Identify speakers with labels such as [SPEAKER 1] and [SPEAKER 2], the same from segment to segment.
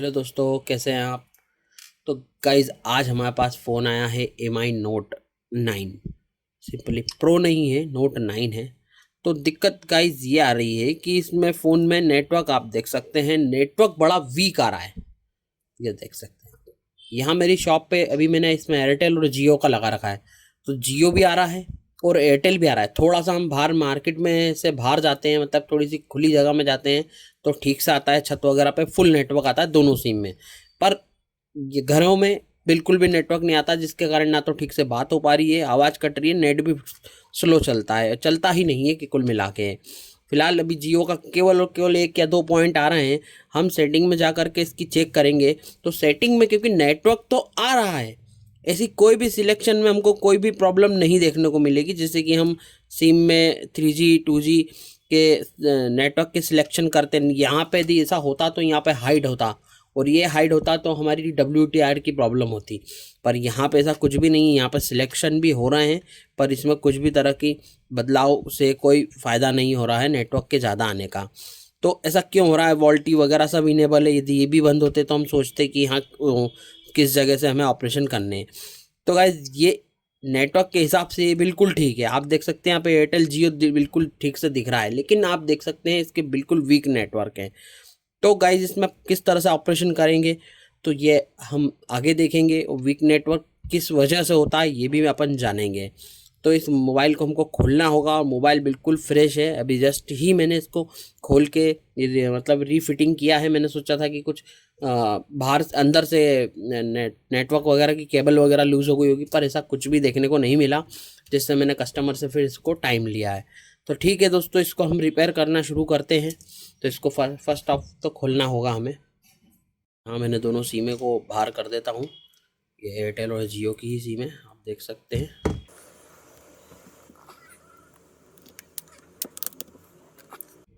[SPEAKER 1] Hello दोस्तों, कैसे हैं आप। तो गाइज़ आज हमारे पास फ़ोन आया है MI Note 9। सिंपली प्रो नहीं है, Note 9 है। तो दिक्कत गाइज़ ये आ रही है कि इसमें फ़ोन में नेटवर्क आप देख सकते हैं, नेटवर्क बड़ा वीक आ रहा है। ये देख सकते हैं यहाँ मेरी शॉप पे अभी मैंने इसमें एयरटेल और जियो का लगा रखा है। तो जियो भी आ रहा है और एयरटेल भी आ रहा है। थोड़ा सा हम बाहर मार्केट में से बाहर जाते हैं, मतलब थोड़ी सी खुली जगह में जाते हैं तो ठीक से आता है, छत वगैरह पे फुल नेटवर्क आता है दोनों सिम में। पर ये घरों में बिल्कुल भी नेटवर्क नहीं आता, जिसके कारण ना तो ठीक से बात हो पा रही है, आवाज़ कट रही है, नेट भी स्लो चलता है, चलता ही नहीं है कि कुल मिला के। फिलहाल अभी जियो का केवल और केवल 1 या 2 पॉइंट आ रहे हैं। हम सेटिंग में जा कर के इसकी चेक करेंगे तो सेटिंग में क्योंकि नेटवर्क तो आ रहा है, ऐसी कोई भी सिलेक्शन में हमको कोई भी प्रॉब्लम नहीं देखने को मिलेगी। जैसे कि हम सिम में 3G 2G के नेटवर्क के सिलेक्शन करते हैं, यहाँ पे यदि ऐसा होता तो यहाँ पे हाइड होता, और ये हाइड होता तो हमारी WTR की प्रॉब्लम होती। पर यहाँ पे ऐसा कुछ भी नहीं है, यहाँ पर सिलेक्शन भी हो रहे हैं पर इसमें कुछ भी तरह की बदलाव से कोई फ़ायदा नहीं हो रहा है नेटवर्क के ज़्यादा आने का। तो ऐसा क्यों हो रहा है? वोल्टी वगैरह सब इनेबल है, यदि ये भी बंद होते तो हम सोचते कि हाँ किस जगह से हमें ऑपरेशन करने हैं। तो गाइज ये नेटवर्क के हिसाब से ये बिल्कुल ठीक है। आप देख सकते हैं यहाँ पे एयरटेल जियो बिल्कुल ठीक से दिख रहा है, लेकिन आप देख सकते हैं इसके बिल्कुल वीक नेटवर्क है। तो गाइज इसमें किस तरह से ऑपरेशन करेंगे तो ये हम आगे देखेंगे, और वीक नेटवर्क किस वजह से होता है ये भी अपन जानेंगे। तो इस मोबाइल को हमको खोलना होगा, और मोबाइल बिल्कुल फ्रेश है, अभी जस्ट ही मैंने इसको खोल के मतलब रीफिटिंग किया है। मैंने सोचा था कि कुछ बाहर अंदर से नेटवर्क वगैरह की केबल वगैरह लूज़ हो गई होगी, पर ऐसा कुछ भी देखने को नहीं मिला, जिससे मैंने कस्टमर से फिर इसको टाइम लिया है। तो ठीक है दोस्तों, इसको हम रिपेयर करना शुरू करते हैं। तो इसको फर्स्ट ऑफ तो खोलना होगा हमें। हाँ, मैंने दोनों सिमें को बाहर कर देता हूँ। ये एयरटेल और जियो की ही सिम है, आप देख सकते हैं।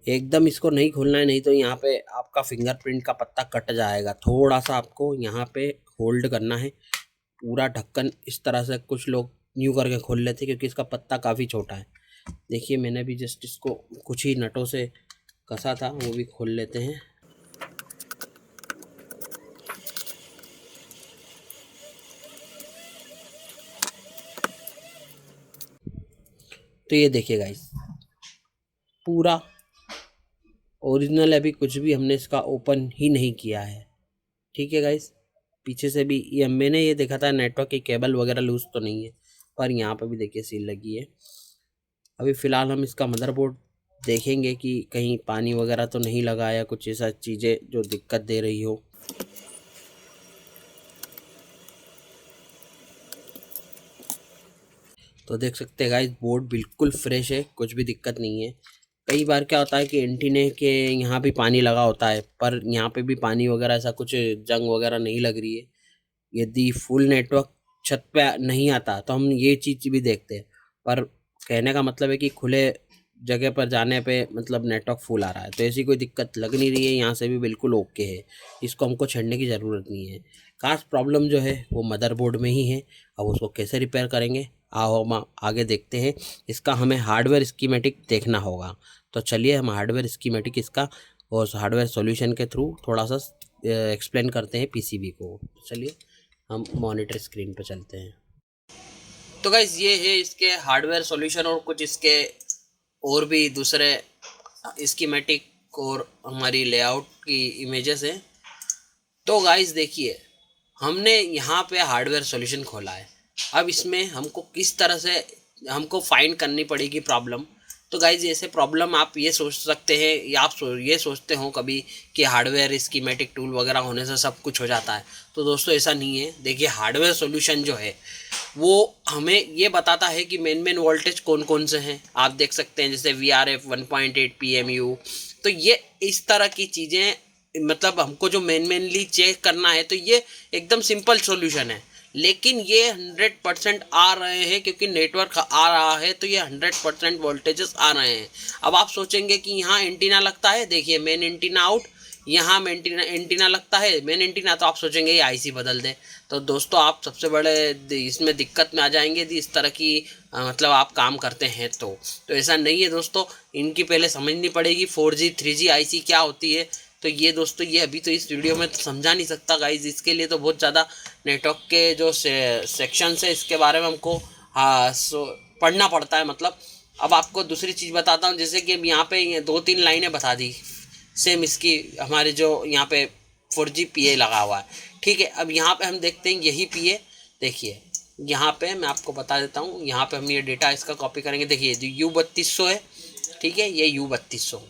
[SPEAKER 1] एकदम इसको नहीं खोलना है, नहीं तो यहाँ पे आपका फिंगरप्रिंट का पत्ता कट जाएगा। थोड़ा सा आपको यहाँ पे होल्ड करना है, पूरा ढक्कन इस तरह से कुछ लोग यूँ करके खोल लेते हैं, क्योंकि इसका पत्ता काफ़ी छोटा है। देखिए मैंने भी जस्ट इसको कुछ ही नटों से कसा था, वो भी खोल लेते हैं। तो ये देखिए गाइस, पूरा ओरिजिनल, अभी कुछ भी हमने इसका ओपन ही नहीं किया है। ठीक है गाइस, पीछे से भी ये मैंने ये देखा था नेटवर्क की केबल वगैरह लूज तो नहीं है, पर यहाँ पे भी देखिए सील लगी है। अभी फ़िलहाल हम इसका मदरबोर्ड देखेंगे कि कहीं पानी वगैरह तो नहीं लगा या कुछ ऐसा चीज़ें जो दिक्कत दे रही हो। तो देख सकते हैं गाइस, बोर्ड बिल्कुल फ्रेश है, कुछ भी दिक्कत नहीं है। कई बार क्या होता है कि एंटीने के यहाँ भी पानी लगा होता है, पर यहाँ पे भी पानी वगैरह ऐसा कुछ जंग वगैरह नहीं लग रही है। यदि फुल नेटवर्क छत पे नहीं आता तो हम ये चीज़ भी देखते हैं, पर कहने का मतलब है कि खुले जगह पर जाने पे मतलब नेटवर्क फुल आ रहा है, तो ऐसी कोई दिक्कत लग नहीं रही है। यहाँ से भी बिल्कुल ओके है, इसको हमको छेड़ने की ज़रूरत नहीं है। खास प्रॉब्लम जो है वो मदरबोर्ड में ही है। अब उसको कैसे रिपेयर करेंगे आओ हम आगे देखते हैं। इसका हमें हार्डवेयर स्कीमेटिक देखना होगा। तो चलिए हम हार्डवेयर स्कीमेटिक इसका और उस हार्डवेयर सॉल्यूशन के थ्रू थोड़ा सा एक्सप्लेन करते हैं पीसीबी को। चलिए हम मॉनिटर स्क्रीन पर चलते हैं। तो गाइस ये है इसके हार्डवेयर सॉल्यूशन और कुछ इसके और भी दूसरे स्कीमेटिक और हमारी लेआउट की इमेजेस हैं। तो गाइस देखिए, हमने यहाँ पे हार्डवेयर सॉल्यूशन खोला है। अब इसमें हमको किस तरह से हमको फाइंड करनी पड़ेगी प्रॉब्लम। तो गाइज ऐसे प्रॉब्लम आप ये सोच सकते हैं, या आप ये सोचते हो कभी कि हार्डवेयर स्कीमेटिक टूल वगैरह होने से सब कुछ हो जाता है। तो दोस्तों ऐसा नहीं है। देखिए हार्डवेयर सॉल्यूशन जो है वो हमें ये बताता है कि मेन वोल्टेज कौन कौन से हैं। आप देख सकते हैं जैसे VRF 1.8 PMU। तो ये इस तरह की चीज़ें, मतलब हमको जो मेनली चेक करना है, तो ये एकदम सिंपल सॉल्यूशन है। लेकिन ये 100% आ रहे हैं, क्योंकि नेटवर्क आ रहा है तो ये 100% वोल्टेजेस आ रहे हैं। अब आप सोचेंगे कि यहाँ एंटीना लगता है, देखिए मेन एंटीना आउट, यहाँ में एंटीना लगता है मेन एंटीना, तो आप सोचेंगे ये IC बदल दे। तो दोस्तों आप सबसे बड़े इसमें दिक्कत में आ जाएंगे यदि इस तरह की मतलब आप काम करते हैं तो ऐसा नहीं है दोस्तों। इनकी पहले समझनी पड़ेगी 4G 3G IC क्या होती है, तो ये दोस्तों ये अभी तो इस वीडियो में तो समझा नहीं सकता गाइज, इसके लिए तो बहुत ज़्यादा नेटवर्क के जो सेक्शंस है इसके बारे में हमको हाँ पढ़ना पड़ता है। मतलब अब आपको दूसरी चीज़ बताता हूँ, जैसे कि अब यहाँ पे ये 2-3 लाइनें बता दी सेम इसकी, हमारे जो यहाँ पे 4G PA लगा हुआ है, ठीक है। अब यहाँ पे हम देखते हैं यही PA, देखिए यहाँ पे मैं आपको बता देता हूँ, यहाँ पे हम ये डेटा इसका कॉपी करेंगे, देखिए जो U3200 है, ठीक है, ये U3200।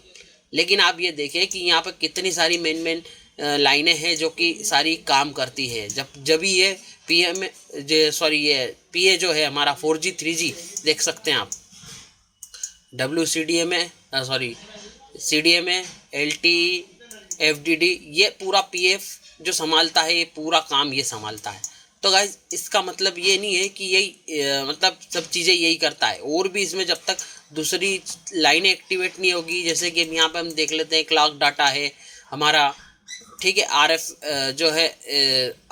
[SPEAKER 1] लेकिन आप ये देखें कि यहाँ पे कितनी सारी मेन लाइनें हैं जो कि सारी काम करती है। जब ये PM ये PA जो है हमारा 4G 3G देख सकते हैं आप, WCDMA CDMA LTE FDD, ये पूरा PF जो संभालता है, ये पूरा काम ये संभालता है। तो गाइज इसका मतलब ये नहीं है कि यही मतलब सब चीज़ें यही करता है, और भी इसमें जब तक दूसरी लाइनें एक्टिवेट नहीं होगी, जैसे कि यहाँ पे हम देख लेते हैं क्लॉक डाटा है हमारा, ठीक है, RF जो है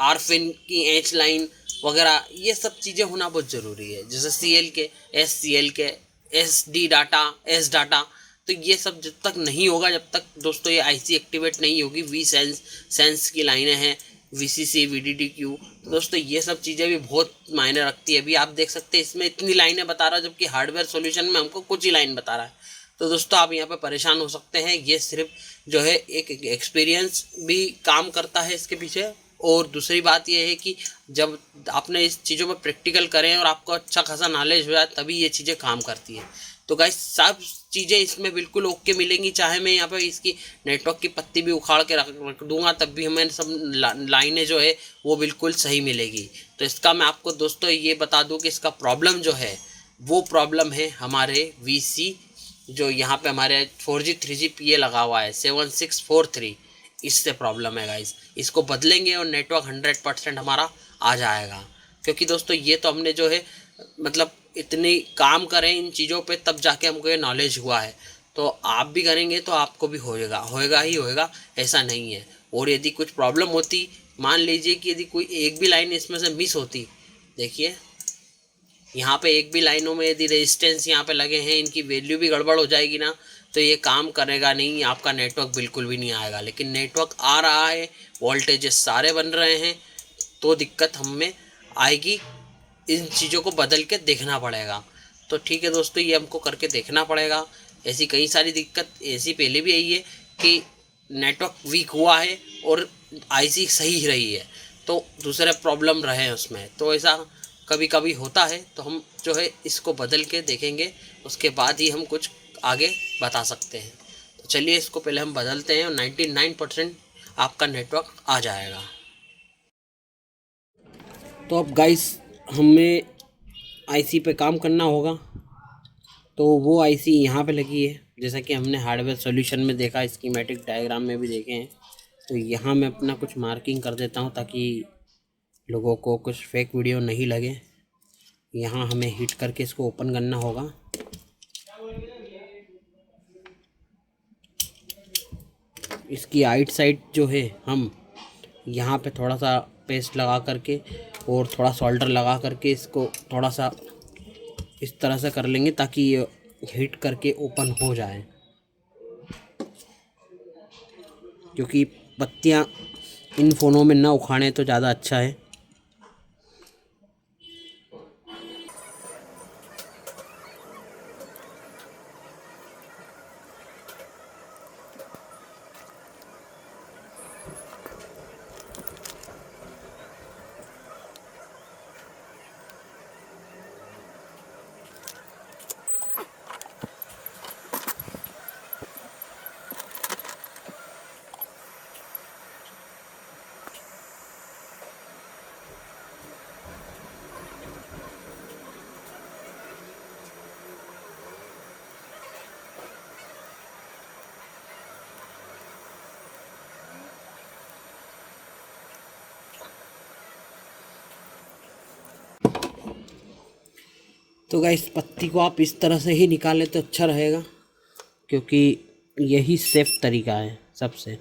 [SPEAKER 1] RFIN की एच लाइन वगैरह, ये सब चीज़ें होना बहुत ज़रूरी है। जैसे CL के SD डाटा, S डाटा, तो ये सब जब तक नहीं होगा, जब तक दोस्तों ये IC एक्टिवेट नहीं होगी। सेंस की लाइनें हैं, VCC VDDQ, तो दोस्तों ये सब चीज़ें भी बहुत मायने रखती है। अभी आप देख सकते हैं इसमें इतनी लाइनें बता रहा है, जबकि हार्डवेयर सॉल्यूशन में हमको कुछ ही लाइन बता रहा है। तो दोस्तों आप यहाँ पे परेशान हो सकते हैं, ये सिर्फ जो है एक एक्सपीरियंस भी काम करता है इसके पीछे। और दूसरी बात यह है कि जब आपने इस चीज़ों में प्रैक्टिकल करें और आपको अच्छा खासा नॉलेज हो जाए, तभी ये चीज़ें काम करती हैं। तो गाइस सब चीज़ें इसमें बिल्कुल ओके मिलेंगी, चाहे मैं यहाँ पे इसकी नेटवर्क की पत्ती भी उखाड़ के रख दूंगा, तब भी हमें सब लाइनें जो है वो बिल्कुल सही मिलेगी। तो इसका मैं आपको दोस्तों ये बता दूं कि इसका प्रॉब्लम जो है वो प्रॉब्लम है हमारे VC, जो यहाँ पे हमारे 4G 3G PA लगा हुआ है 7643, इससे प्रॉब्लम है गाइस। इसको बदलेंगे और नेटवर्क 100% हमारा आ जाएगा। क्योंकि दोस्तों ये तो हमने जो है मतलब इतनी काम करें इन चीज़ों पे, तब जाके हमको ये नॉलेज हुआ है। तो आप भी करेंगे तो आपको भी होएगा ही होएगा, ऐसा नहीं है। और यदि कुछ प्रॉब्लम होती, मान लीजिए कि यदि कोई एक भी लाइन इसमें से मिस होती, देखिए यहाँ पे एक भी लाइनों में यदि रेजिस्टेंस यहाँ पे लगे हैं, इनकी वैल्यू भी गड़बड़ हो जाएगी ना, तो ये काम करेगा नहीं, आपका नेटवर्क बिल्कुल भी नहीं आएगा। लेकिन नेटवर्क आ रहा है, वोल्टेजेस सारे बन रहे हैं, तो दिक्कत हमें आएगी। इन चीज़ों को बदल के देखना पड़ेगा। तो ठीक है दोस्तों, ये हमको करके देखना पड़ेगा। ऐसी कई सारी दिक्कत ऐसी पहले भी आई है कि नेटवर्क वीक हुआ है और IC सही रही है, तो दूसरे प्रॉब्लम रहे हैं उसमें। तो ऐसा कभी कभी होता है, तो हम जो है इसको बदल के देखेंगे, उसके बाद ही हम कुछ आगे बता सकते हैं। तो चलिए इसको पहले हम बदलते हैं और 99% आपका नेटवर्क आ जाएगा। तो अब गाइस हमें IC पे काम करना होगा। तो वो IC यहाँ पे लगी है, जैसा कि हमने हार्डवेयर सॉल्यूशन में देखा, स्कीमेटिक डायग्राम में भी देखे हैं। तो यहाँ मैं अपना कुछ मार्किंग कर देता हूँ ताकि लोगों को कुछ फेक वीडियो नहीं लगे। यहाँ हमें हिट करके इसको ओपन करना होगा। इसकी आइट साइड जो है हम यहाँ पे थोड़ा सा पेस्ट लगा करके और थोड़ा सोल्डर लगा करके इसको थोड़ा सा इस तरह से कर लेंगे ताकि ये हिट करके ओपन हो जाए, क्योंकि पत्तियाँ इन फ़ोनों में ना उखाड़ें तो ज़्यादा अच्छा है। तो गाइस पत्ती को आप इस तरह से ही निकालें तो अच्छा रहेगा, क्योंकि यही सेफ तरीका है सबसे।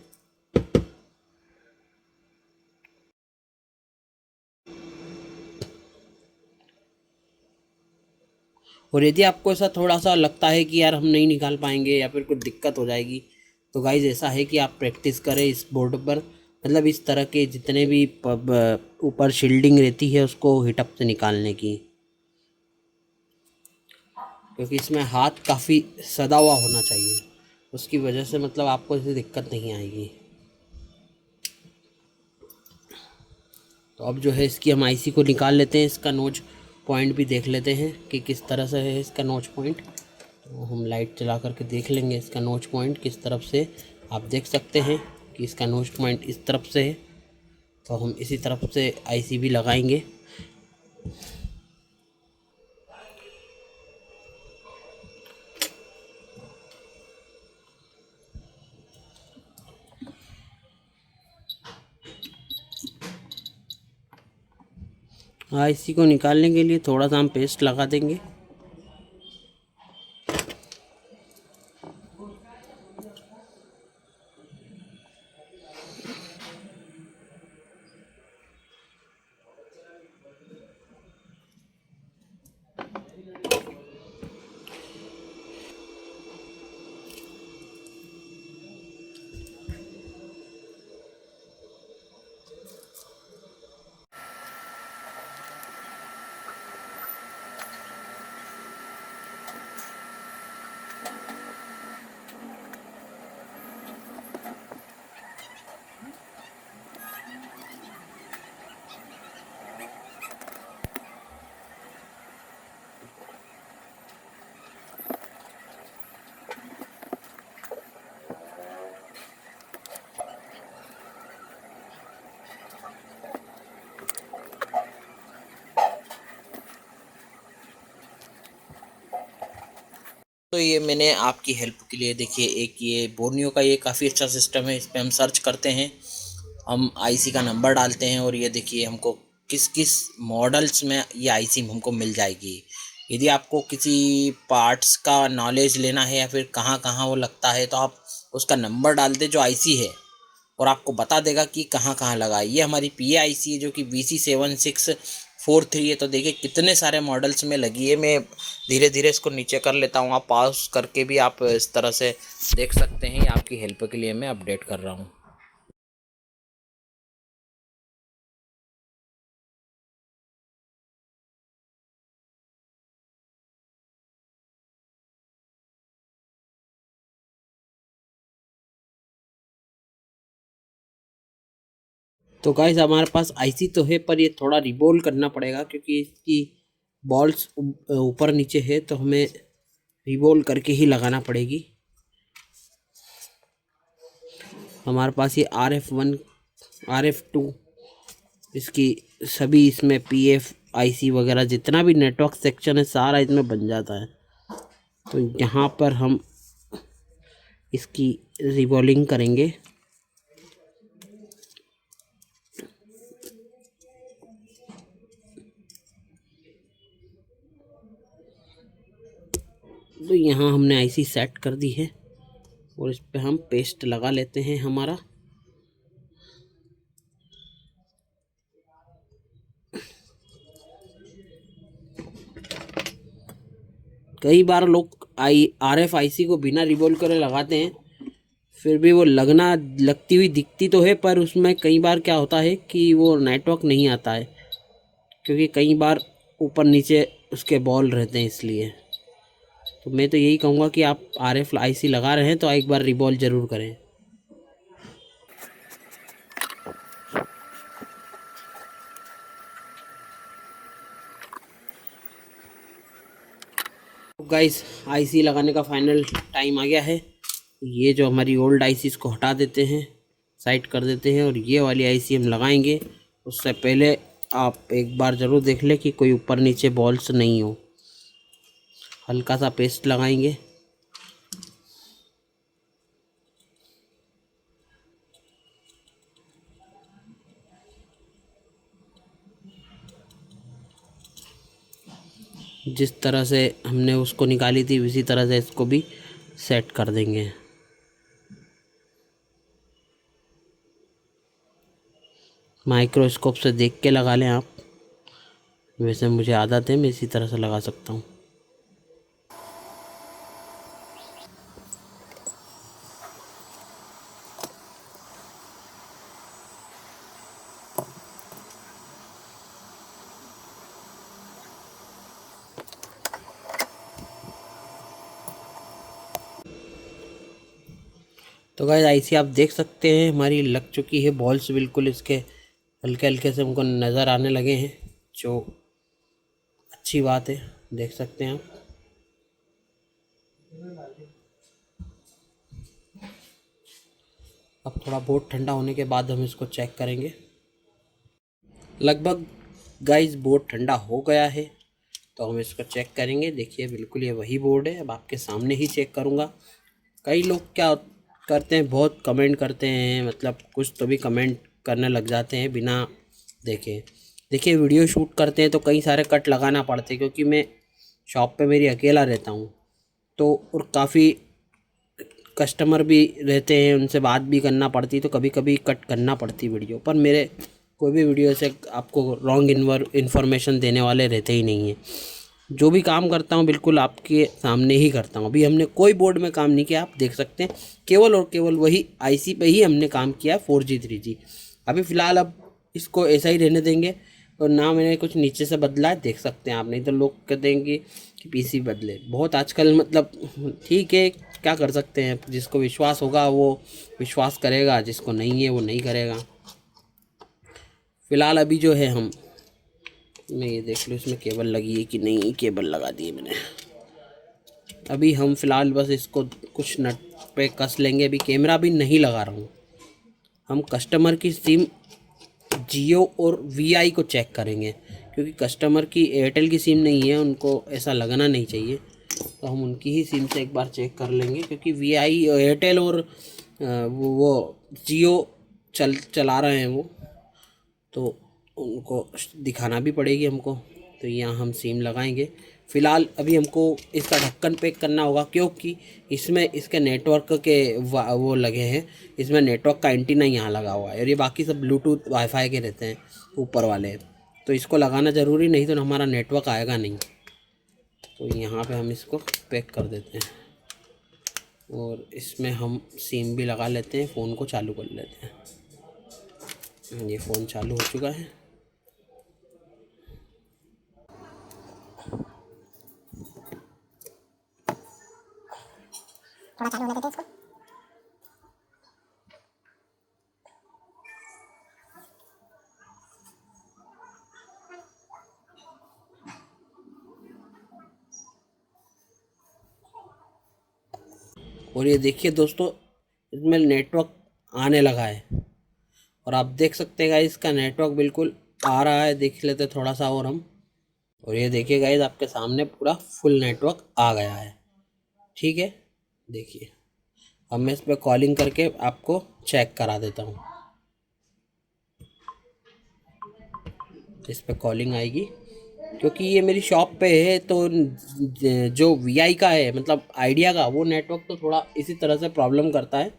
[SPEAKER 1] और यदि आपको ऐसा थोड़ा सा लगता है कि यार हम नहीं निकाल पाएंगे या फिर कुछ दिक्कत हो जाएगी, तो गाइज ऐसा है कि आप प्रैक्टिस करें इस बोर्ड पर, मतलब इस तरह के जितने भी ऊपर शील्डिंग रहती है उसको हीटअप से निकालने की, क्योंकि इसमें हाथ काफ़ी सदा हुआ होना चाहिए, उसकी वजह से मतलब आपको इससे दिक्कत नहीं आएगी। तो अब जो है इसकी हम आईसी को निकाल लेते हैं, इसका नोच पॉइंट भी देख लेते हैं कि किस तरह से है इसका नोच पॉइंट। तो हम लाइट चला करके देख लेंगे इसका नोच पॉइंट किस तरफ से। आप देख सकते हैं कि इसका नोच पॉइंट इस तरफ से है, तो हम इसी तरफ से आईसी भी लगाएंगे। आईसी को निकालने के लिए थोड़ा सा हम पेस्ट लगा देंगे। तो ये मैंने आपकी हेल्प के लिए देखिए एक ये बोर्नियो का ये काफ़ी अच्छा सिस्टम है। इस पर हम सर्च करते हैं, हम आईसी का नंबर डालते हैं और ये देखिए हमको किस किस मॉडल्स में ये आईसी हमको मिल जाएगी। यदि आपको किसी पार्ट्स का नॉलेज लेना है या फिर कहाँ कहाँ वो लगता है, तो आप उसका नंबर डाल दें जो आईसी है और आपको बता देगा कि कहाँ कहाँ लगा है। ये हमारी पी आई सी है जो कि VC7643 है। तो देखिए कितने सारे मॉडल्स में लगी है। मैं धीरे धीरे इसको नीचे कर लेता हूँ, आप पॉज करके भी आप इस तरह से देख सकते हैं। ये आपकी हेल्प के लिए मैं अपडेट कर रहा हूँ। तो गाइस हमारे पास आईसी तो है, पर ये थोड़ा रिबोल करना पड़ेगा क्योंकि इसकी बॉल्स ऊपर नीचे है, तो हमें रिबोल करके ही लगाना पड़ेगी। हमारे पास ये RF1 RF2 इसकी सभी इसमें PF आईसी वगैरह जितना भी नेटवर्क सेक्शन है सारा इसमें बन जाता है। तो यहाँ पर हम इसकी रिबॉलिंग करेंगे। तो यहाँ हमने आईसी सेट कर दी है और इस पे हम पेस्ट लगा लेते हैं हमारा। कई बार लोग RF आईसी को बिना रिवॉल्व करे लगाते हैं, फिर भी वो लगती हुई दिखती तो है, पर उसमें कई बार क्या होता है कि वो नेटवर्क नहीं आता है, क्योंकि कई बार ऊपर नीचे उसके बॉल रहते हैं इसलिए। तो मैं तो यही कहूँगा कि आप RF आईसी लगा रहे हैं तो एक बार रिवॉल्व ज़रूर करें। तो गाइस आईसी लगाने का फाइनल टाइम आ गया है। ये जो हमारी ओल्ड आईसी इसको हटा देते हैं, साइड कर देते हैं और ये वाली आईसी हम लगाएंगे। उससे पहले आप एक बार ज़रूर देख लें कि कोई ऊपर नीचे बॉल्स नहीं हो। हल्का सा पेस्ट लगाएंगे। जिस तरह से हमने उसको निकाली थी उसी तरह से इसको भी सेट कर देंगे। माइक्रोस्कोप से देख के लगा लें आप, वैसे मुझे आदत है, मैं इसी तरह से लगा सकता हूँ। तो गाइस आईसी आप देख सकते हैं हमारी लग चुकी है, बॉल्स बिल्कुल इसके हल्के हल्के से हमको नज़र आने लगे हैं, जो अच्छी बात है, देख सकते हैं आप। अब थोड़ा बहुत ठंडा होने के बाद हम इसको चेक करेंगे। लगभग गाइस बोर्ड ठंडा हो गया है, तो हम इसको चेक करेंगे। देखिए बिल्कुल ये वही बोर्ड है, अब आपके सामने ही चेक करूँगा। कई लोग क्या करते हैं, बहुत कमेंट करते हैं, मतलब कुछ तो भी कमेंट करने लग जाते हैं बिना देखे। देखिए वीडियो शूट करते हैं तो कई सारे कट लगाना पड़ते हैं, क्योंकि मैं शॉप पे मेरी अकेला रहता हूँ, तो और काफ़ी कस्टमर भी रहते हैं, उनसे बात भी करना पड़ती, तो कभी कभी कट करना पड़ती वीडियो। पर मेरे कोई भी वीडियो से आपको रॉन्ग इन्फॉर्मेशन देने वाले रहते ही नहीं हैं। जो भी काम करता हूँ बिल्कुल आपके सामने ही करता हूँ। अभी हमने कोई बोर्ड में काम नहीं किया, आप देख सकते हैं, केवल और केवल वही आईसी पे ही हमने काम किया 4G 3G। अभी फ़िलहाल अब इसको ऐसा ही रहने देंगे, और ना मैंने कुछ नीचे से बदला है, देख सकते हैं आप। नहीं तो लोग कहते हैं कि पीसी बदले बहुत आजकल, मतलब ठीक है, क्या कर सकते हैं। जिसको विश्वास होगा वो विश्वास करेगा, जिसको नहीं है वो नहीं करेगा। फ़िलहाल अभी जो है मैं ये देख लूँ इसमें केबल लगी है कि नहीं, केबल लगा दी है मैंने। अभी हम फ़िलहाल बस इसको कुछ नट पे कस लेंगे, अभी कैमरा भी नहीं लगा रहा हूँ। हम कस्टमर की सिम जियो और वीआई को चेक करेंगे, क्योंकि कस्टमर की एयरटेल की सिम नहीं है, उनको ऐसा लगना नहीं चाहिए। तो हम उनकी ही सिम से एक बार चेक कर लेंगे, क्योंकि वीआई एयरटेल और वो जियो चला रहे हैं वो, तो उनको दिखाना भी पड़ेगी हमको। तो यहाँ हम सिम लगाएंगे। फ़िलहाल अभी हमको इसका ढक्कन पैक करना होगा, क्योंकि इसमें इसके नेटवर्क के वो लगे हैं, इसमें नेटवर्क का एंटीना यहाँ लगा हुआ है, और ये बाकी सब ब्लूटूथ वाईफाई के रहते हैं ऊपर वाले। तो इसको लगाना ज़रूरी, नहीं तो हमारा नेटवर्क आएगा नहीं। तो यहाँ पे हम इसको पैक कर देते हैं, और इसमें हम सिम भी लगा लेते हैं, फ़ोन को चालू कर लेते हैं। ये फ़ोन चालू हो चुका है। थोड़ा चालू होने देते इसको। और ये देखिए दोस्तों, इसमें नेटवर्क आने लगा है, और आप देख सकते हैं गाइस इसका नेटवर्क बिल्कुल आ रहा है। देख लेते थोड़ा सा और हम, और ये देखिए गाइस आपके सामने पूरा फुल नेटवर्क आ गया है। ठीक है, देखिए अब मैं इस पर कॉलिंग करके आपको चेक करा देता हूँ। इस पर कॉलिंग आएगी, क्योंकि ये मेरी शॉप पे है, तो जो वीआई का है, मतलब आइडिया का, वो नेटवर्क तो थोड़ा इसी तरह से प्रॉब्लम करता है,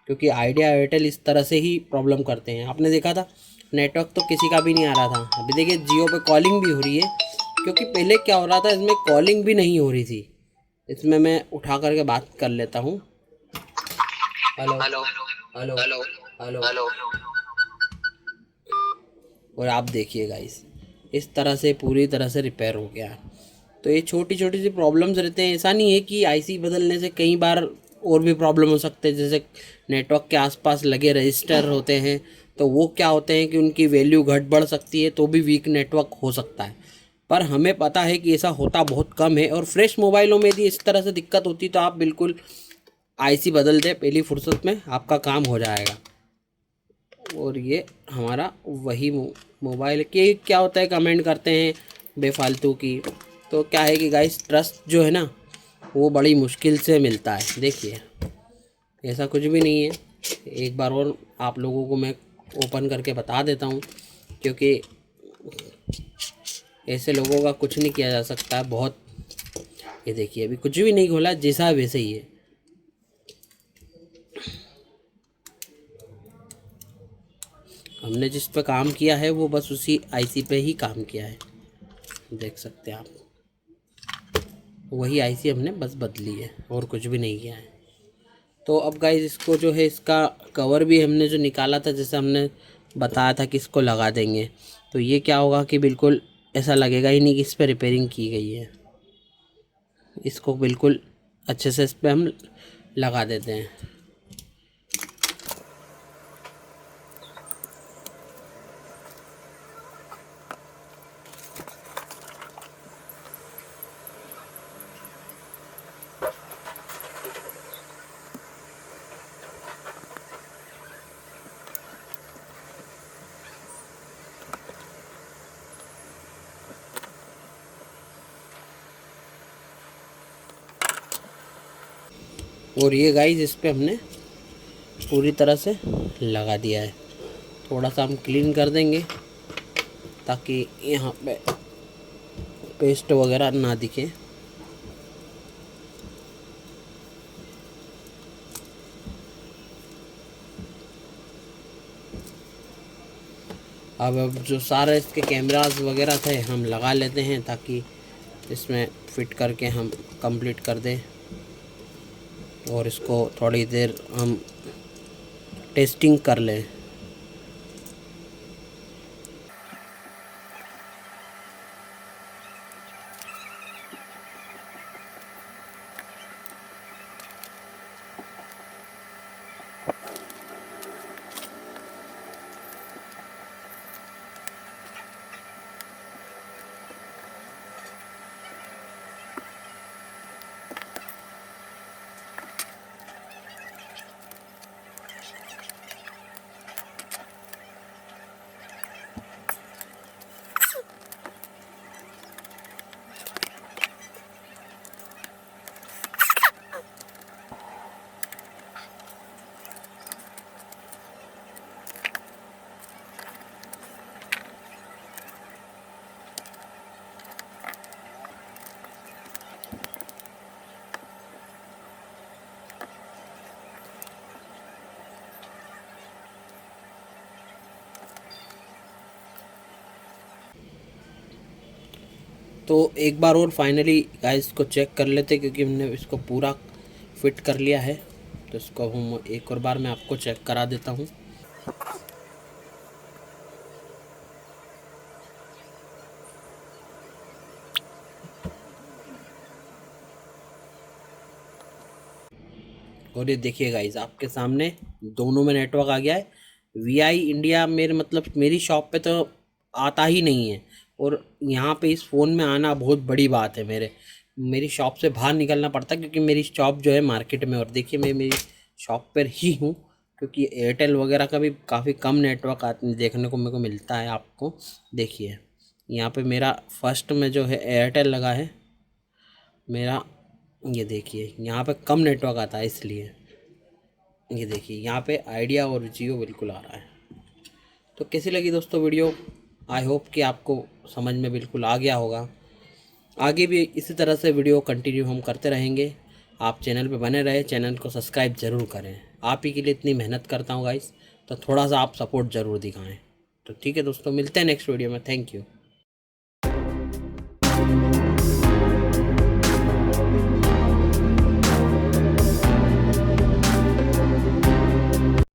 [SPEAKER 1] क्योंकि आइडिया एयरटेल इस तरह से ही प्रॉब्लम करते हैं। आपने देखा था नेटवर्क तो किसी का भी नहीं आ रहा था। अभी देखिए जियो पे कॉलिंग भी हो रही है, क्योंकि पहले क्या हो रहा था, इसमें कॉलिंग भी नहीं हो रही थी। इसमें मैं उठा करके बात कर लेता हूँ। Hello hello hello hello hello. और आप देखिए गाइस इस तरह से पूरी तरह से रिपेयर हो गया। तो ये छोटी छोटी सी प्रॉब्लम्स रहते हैं, ऐसा नहीं है कि आईसी बदलने से कई बार और भी प्रॉब्लम हो सकते हैं। जैसे नेटवर्क के आसपास लगे रजिस्टर होते हैं, तो वो क्या होते हैं कि उनकी वैल्यू घट बढ़ सकती है, तो भी वीक नेटवर्क हो सकता है। पर हमें पता है कि ऐसा होता बहुत कम है, और फ्रेश मोबाइलों में यदि इस तरह से दिक्कत होती तो आप बिल्कुल आईसी बदल दें, पहली फुर्सत में आपका काम हो जाएगा। और ये हमारा वही मोबाइल के क्या होता है, कमेंट करते हैं बेफालतू की। तो क्या है कि गाइस ट्रस्ट जो है ना, वो बड़ी मुश्किल से मिलता है। देखिए ऐसा कुछ भी नहीं है। एक बार और आप लोगों को मैं ओपन करके बता देता हूँ, क्योंकि ऐसे लोगों का कुछ नहीं किया जा सकता है बहुत। ये देखिए अभी कुछ भी नहीं खोला, जैसा वैसे ही है। हमने जिस पे काम किया है वो बस उसी आईसी पे ही काम किया है, देख सकते हैं आप। वही आईसी हमने बस बदली है, और कुछ भी नहीं किया है। तो अब गाइस इसको जो है, इसका कवर भी हमने जो निकाला था, जैसे हमने बताया था कि इसको लगा देंगे, तो ये क्या होगा कि बिल्कुल ऐसा लगेगा ही नहीं कि इस पर रिपेयरिंग की गई है। इसको बिल्कुल अच्छे से इस पर हम लगा देते हैं। और ये गाइस इस पे हमने पूरी तरह से लगा दिया है। थोड़ा सा हम क्लीन कर देंगे ताकि यहाँ पे पेस्ट वगैरह ना दिखे। अब जो सारे इसके कैमरास वगैरह थे हम लगा लेते हैं ताकि इसमें फिट करके हम कंप्लीट कर दें और इसको थोड़ी देर हम टेस्टिंग कर लें। तो एक बार और फाइनली गाइस को चेक कर लेते क्योंकि हमने इसको पूरा फिट कर लिया है। तो इसको हम एक और बार मैं आपको चेक करा देता हूँ। और ये देखिए गाइस आपके सामने दोनों में नेटवर्क आ गया है। वीआई इंडिया मेरे मतलब मेरी शॉप पे तो आता ही नहीं है और यहाँ पे इस फ़ोन में आना बहुत बड़ी बात है। मेरी शॉप से बाहर निकलना पड़ता क्योंकि मेरी शॉप जो है मार्केट में। और देखिए मैं मेरी शॉप पर ही हूँ क्योंकि एयरटेल वगैरह का भी काफ़ी कम नेटवर्क देखने को मेरे को मिलता है। आपको देखिए यहाँ पे मेरा फर्स्ट में जो है एयरटेल लगा है मेरा। ये देखिए यहाँ पे कम नेटवर्क आता है इसलिए। ये देखिए यहाँ पे आइडिया और जियो बिल्कुल आ रहा है। तो कैसी लगी दोस्तों वीडियो? आई होप कि आपको समझ में बिल्कुल आ गया होगा। आगे भी इसी तरह से वीडियो कंटिन्यू हम करते रहेंगे। आप चैनल पे बने रहे, चैनल को सब्सक्राइब ज़रूर करें। आप ही के लिए इतनी मेहनत करता हूँ गाइस, तो थोड़ा सा आप सपोर्ट ज़रूर दिखाएं। तो ठीक है दोस्तों, मिलते हैं नेक्स्ट वीडियो में। Thank you.